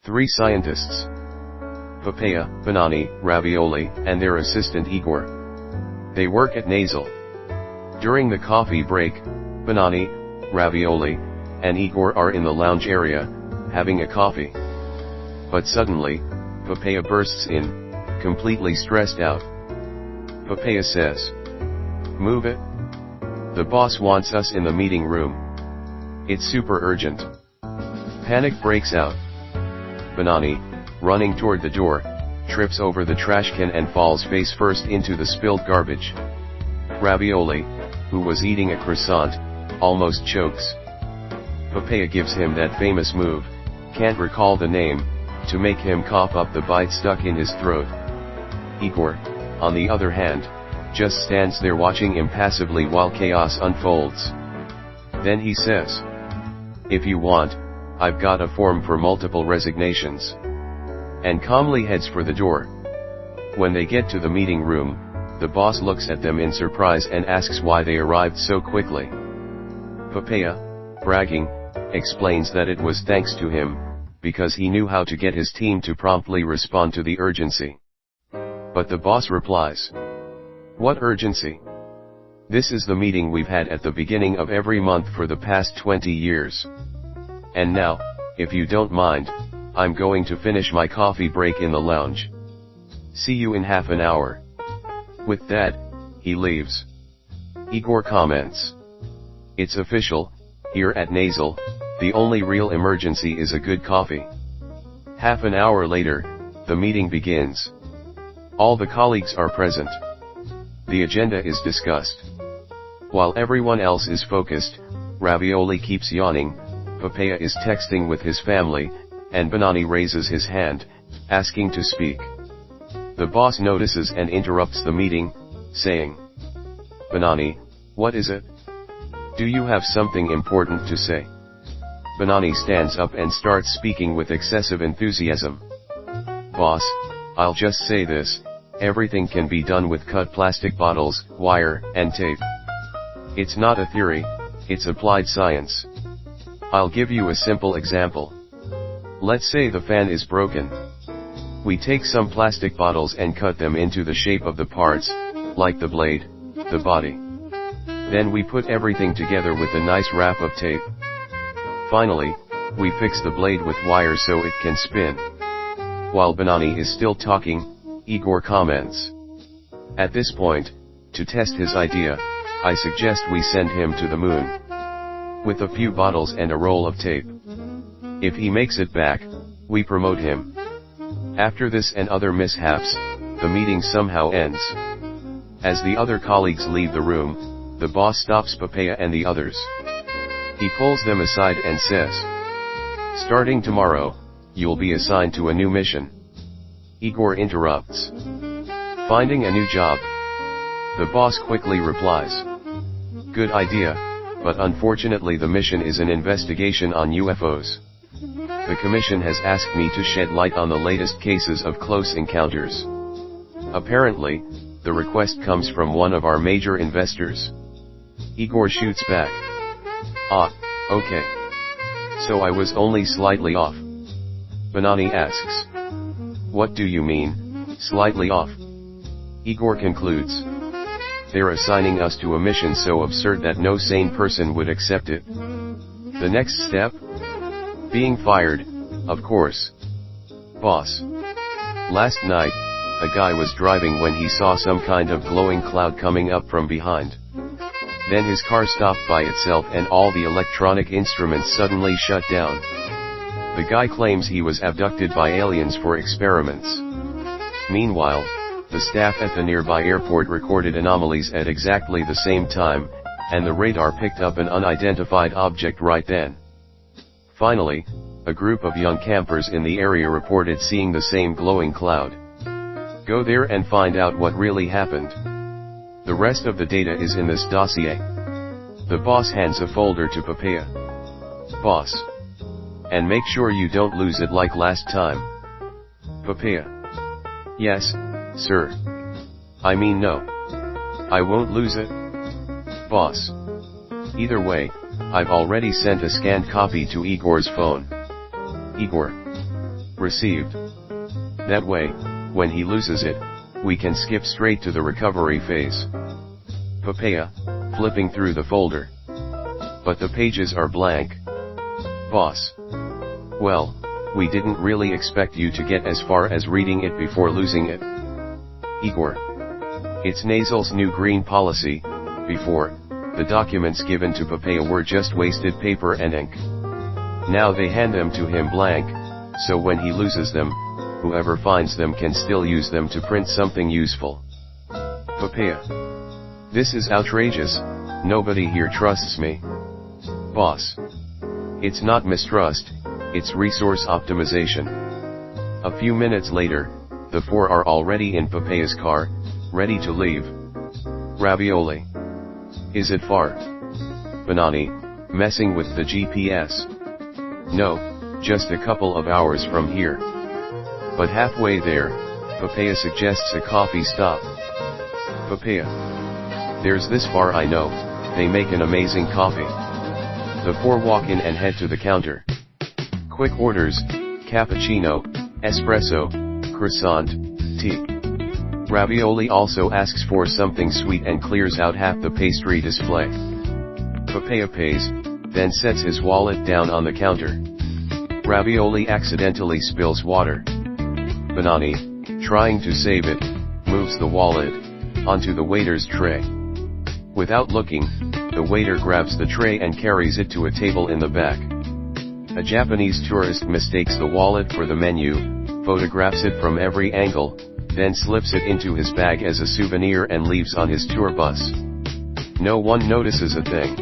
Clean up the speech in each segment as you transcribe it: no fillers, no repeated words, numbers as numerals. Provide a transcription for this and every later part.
Three scientists: Papaia, Banani, Ravioli, and their assistant Igor. They work at Nasal. During the coffee break, Banani, Ravioli, and Igor are in the lounge area, having a coffee. But suddenly, Papaia bursts in, completely stressed out. Papaia says, "Move it. The boss wants us in the meeting room. It's super urgent." Panic breaks out. Banani, running toward the door, trips over the trash can and falls face first into the spilled garbage. Ravioli, who was eating a croissant, almost chokes. Papaia gives him that famous move, can't recall the name, to make him cough up the bite stuck in his throat. Igor, on the other hand, just stands there watching impassively while chaos unfolds. Then he says, "If you want, I've got a form for multiple resignations," and calmly heads for the door. When they get to the meeting room, the boss looks at them in surprise and asks why they arrived so quickly. Papaia, bragging, explains that it was thanks to him, because he knew how to get his team to promptly respond to the urgency. But the boss replies, "What urgency? This is the meeting we've had at the beginning of every month for the past 20 years. And now, if you don't mind, I'm going to finish my coffee break in the lounge. See you in half an hour." With that, he leaves. Igor comments, "It's official, here at Nasal, the only real emergency is a good coffee." Half an hour later, the meeting begins. All the colleagues are present. The agenda is discussed. While everyone else is focused, Ravioli keeps yawning, Papaia is texting with his family, and Banani raises his hand, asking to speak. The boss notices and interrupts the meeting, saying, "Banani, what is it? Do you have something important to say?" Banani stands up and starts speaking with excessive enthusiasm. "Boss, I'll just say this, everything can be done with cut plastic bottles, wire, and tape. It's not a theory, it's applied science. I'll give you a simple example. Let's say the fan is broken. We take some plastic bottles and cut them into the shape of the parts, like the blade, the body. Then we put everything together with a nice wrap of tape. Finally, we fix the blade with wire so it can spin." While Banani is still talking, Igor comments, "At this point, to test his idea, I suggest we send him to the moon. With a few bottles and a roll of tape. If he makes it back, we promote him." After this and other mishaps, the meeting somehow ends. As the other colleagues leave the room, the boss stops Papaia and the others. He pulls them aside and says, "Starting tomorrow, you'll be assigned to a new mission." Igor interrupts, "Finding a new job?" The boss quickly replies, "Good idea, but unfortunately the mission is an investigation on UFOs. The commission has asked me to shed light on the latest cases of close encounters. Apparently, the request comes from one of our major investors." Igor shoots back, "Ah, okay. So I was only slightly off." Banani asks, "What do you mean, slightly off?" Igor concludes, "They're assigning us to a mission so absurd that no sane person would accept it. The next step? Being fired, of course. Boss. Last night, a guy was driving when he saw some kind of glowing cloud coming up from behind. Then his car stopped by itself and all the electronic instruments suddenly shut down. The guy claims he was abducted by aliens for experiments. Meanwhile, the staff at the nearby airport recorded anomalies at exactly the same time, and the radar picked up an unidentified object right then. Finally, a group of young campers in the area reported seeing the same glowing cloud. Go there and find out what really happened. The rest of the data is in this dossier." The boss hands a folder to Papaia. "Boss. And make sure you don't lose it like last time." Papaia. "Yes, sir. I mean no. I won't lose it. Boss. Either way, I've already sent a scanned copy to Igor's phone." Igor. received. That way, when he loses it, we can skip straight to the recovery phase. Papaia, flipping through the folder. But the pages are blank. Boss. Well, we didn't really expect you to get as far as reading it before losing it. Igor. It's Nasal's new green policy. Before, the documents given to Papaia were just wasted paper and ink. Now they hand them to him blank, so when he loses them, whoever finds them can still use them to print something useful. Papaia. This is outrageous, nobody here trusts me. Boss. It's not mistrust, it's resource optimization. A few minutes later, the four are already in Papaia's car, ready to leave. Ravioli. Is it far? Banani, messing with the GPS. No, just a couple of hours from here. But halfway there, Papaia suggests a coffee stop. Papaia. There's this bar I know, they make an amazing coffee. The four walk in and head to the counter. Quick orders, cappuccino, espresso, croissant, tea. Ravioli also asks for something sweet and clears out half the pastry display. Papaia pays, then sets his wallet down on the counter. Ravioli accidentally spills water. Banani, trying to save it, moves the wallet onto the waiter's tray. Without looking, the waiter grabs the tray and carries it to a table in the back. A Japanese tourist mistakes the wallet for the menu, photographs it from every angle, then slips it into his bag as a souvenir and leaves on his tour bus. No one notices a thing.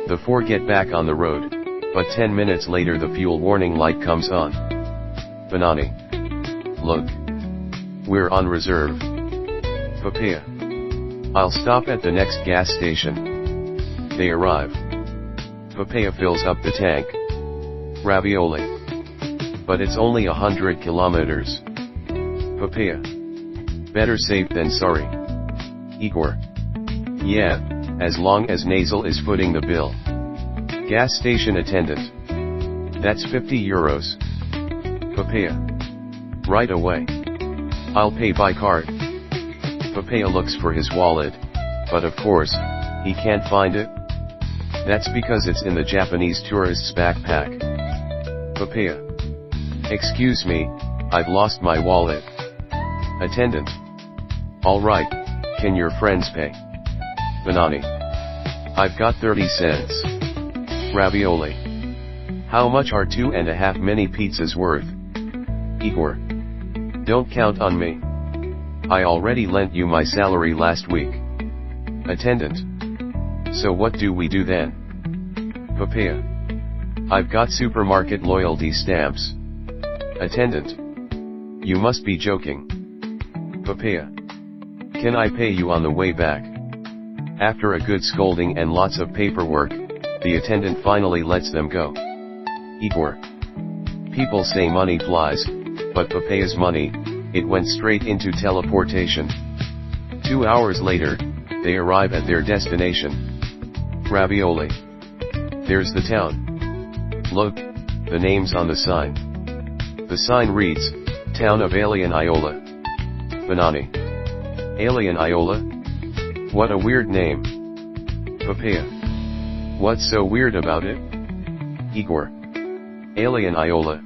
The four get back on the road, but 10 minutes later the fuel warning light comes on. Banani. Look. We're on reserve. Papaia. I'll stop at the next gas station. They arrive. Papaia fills up the tank. Ravioli. But it's only 100 kilometers. Papaia. Better safe than sorry. Igor. Yeah, as long as Nasal is footing the bill. Gas station attendant. That's 50 euros. Papaia. Right away. I'll pay by card. Papaia looks for his wallet, but of course, he can't find it. That's because it's in the Japanese tourist's backpack. Papaia. Excuse me, I've lost my wallet. Attendant. Alright, can your friends pay? Banani. I've got 30 cents. Ravioli. How much are 2.5 mini pizzas worth? Igor. Don't count on me. I already lent you my salary last week. Attendant. So what do we do then? Papaia. I've got supermarket loyalty stamps. Attendant. You must be joking. Papaia. Can I pay you on the way back? After a good scolding and lots of paperwork, the attendant finally lets them go. Igor. People say money flies, but Papaia's money, it went straight into teleportation. 2 hours later, they arrive at their destination. Ravioli. There's the town. Look, the name's on the sign. The sign reads, Town of Alien Iola. Banani. Alien Iola? What a weird name. Papaia. What's so weird about it? Igor. Alien Iola.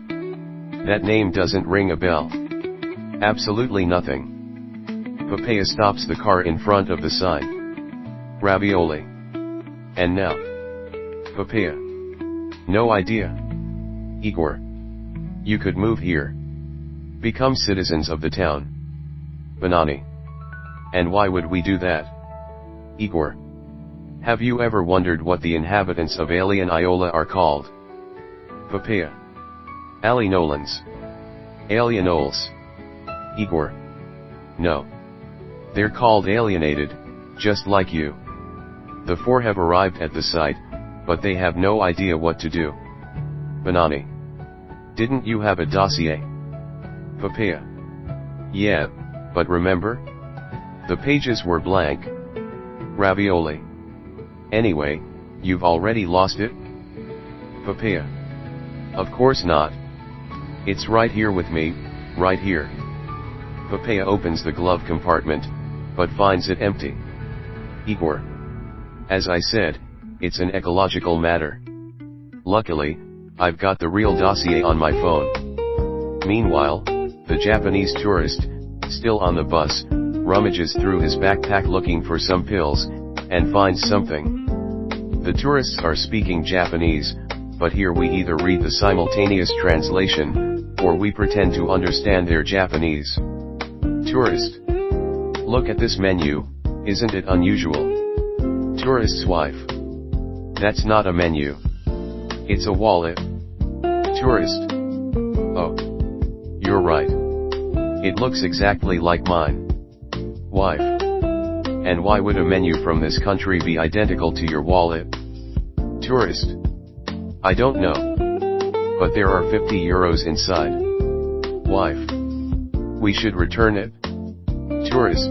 That name doesn't ring a bell. Absolutely nothing. Papaia stops the car in front of the sign. Ravioli. And now? Papaia. No idea. Igor. You could move here. Become citizens of the town. Banani. And why would we do that? Igor. Have you ever wondered what the inhabitants of Alien Iola are called? Papaia. Alienolans. Alienoles. Igor. No. They're called alienated, just like you. The four have arrived at the site, but they have no idea what to do. Banani. Didn't you have a dossier? Papaia. Yeah, but remember? The pages were blank. Ravioli. Anyway, you've already lost it? Papaia. Of course not. It's right here with me, right here. Papaia opens the glove compartment, but finds it empty. Igor. As I said, it's an ecological matter. Luckily, I've got the real dossier on my phone. Meanwhile, the Japanese tourist, still on the bus, rummages through his backpack looking for some pills, and finds something. The tourists are speaking Japanese, but here we either read the simultaneous translation, or we pretend to understand their Japanese. Tourist. Look at this menu, isn't it unusual? Tourist's wife. That's not a menu. It's a wallet. Tourist. Oh. You're right. It looks exactly like mine. Wife. And why would a menu from this country be identical to your wallet? Tourist. I don't know. But there are 50 euros inside. Wife. We should return it. Tourist.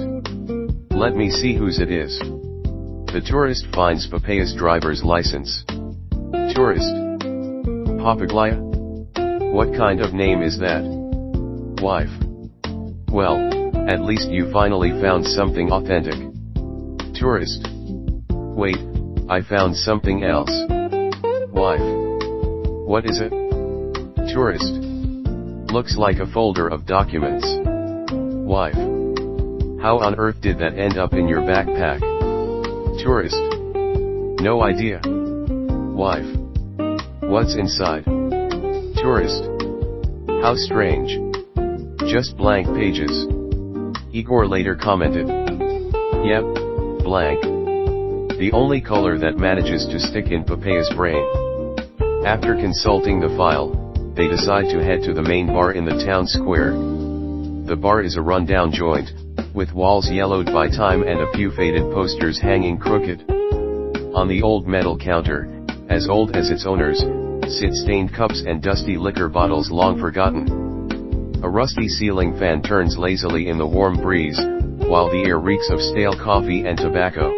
Let me see whose it is. The tourist finds Papaia's driver's license. Tourist. Papaia? What kind of name is that? Wife. Well, at least you finally found something authentic. Tourist. Wait, I found something else. Wife. What is it? Tourist. Looks like a folder of documents. Wife. How on earth did that end up in your backpack? Tourist. No idea. Wife. What's inside? Tourist. How strange. Just blank pages. Igor later commented. Yep, blank. The only color that manages to stick in Papaia's brain. After consulting the file, they decide to head to the main bar in the town square. The bar is a rundown joint, with walls yellowed by time and a few faded posters hanging crooked. On the old metal counter, as old as its owners, sit stained cups and dusty liquor bottles long forgotten. A rusty ceiling fan turns lazily in the warm breeze, while the air reeks of stale coffee and tobacco.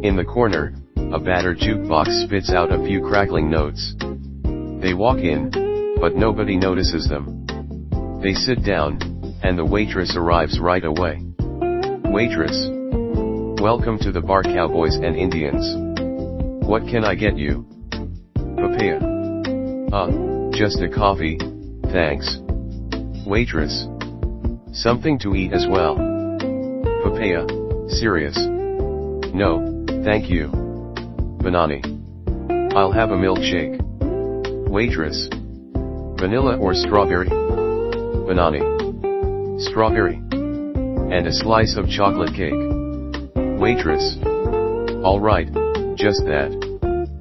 In the corner, a battered jukebox spits out a few crackling notes. They walk in, but nobody notices them. They sit down, and the waitress arrives right away. Waitress. Welcome to the bar, Cowboys and Indians. What can I get you? Papaia. Just a coffee, thanks. Waitress. Something to eat as well. Papaia. Serious? No, thank you. Banani. I'll have a milkshake. Waitress. Vanilla or strawberry? Banani. Strawberry. And a slice of chocolate cake. Waitress. Alright, just that.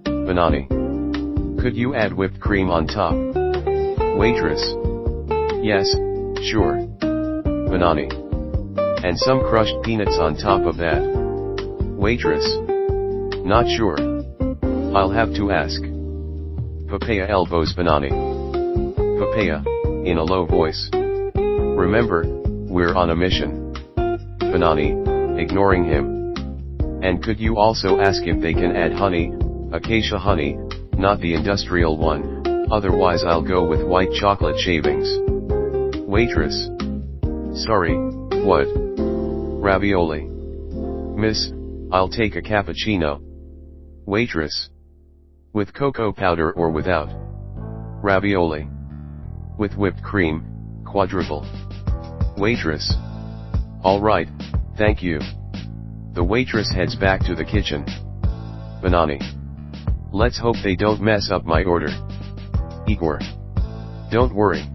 Banani. Could you add whipped cream on top? Waitress. Yes, sure. Banani. And some crushed peanuts on top of that. Waitress. Not sure. I'll have to ask. Papaia elbows Banani. Papaia, in a low voice. Remember, we're on a mission. Banani, ignoring him. And could you also ask if they can add honey, acacia honey, not the industrial one, otherwise I'll go with white chocolate shavings. Waitress. Sorry, what? Ravioli. Miss, I'll take a cappuccino. Waitress. With cocoa powder or without? Ravioli. With whipped cream, quadruple. Waitress. Alright, thank you. The waitress heads back to the kitchen. Banani. Let's hope they don't mess up my order. Igor. Don't worry.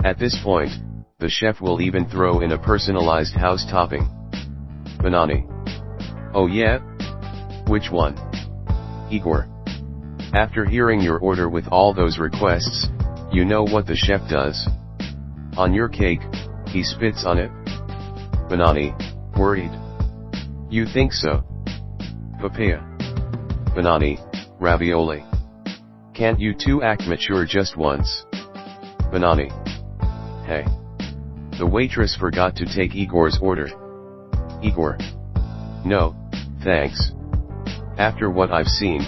At this point, the chef will even throw in a personalized house topping. Banani. Oh yeah? Which one? Igor. After hearing your order with all those requests, you know what the chef does? On your cake, he spits on it. Banani, worried. You think so? Papaia. Banani, ravioli. Can't you two act mature just once? Banani. Hey. The waitress forgot to take Igor's order. Igor. No, thanks. After what I've seen,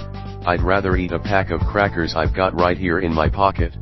I'd rather eat a pack of crackers I've got right here in my pocket.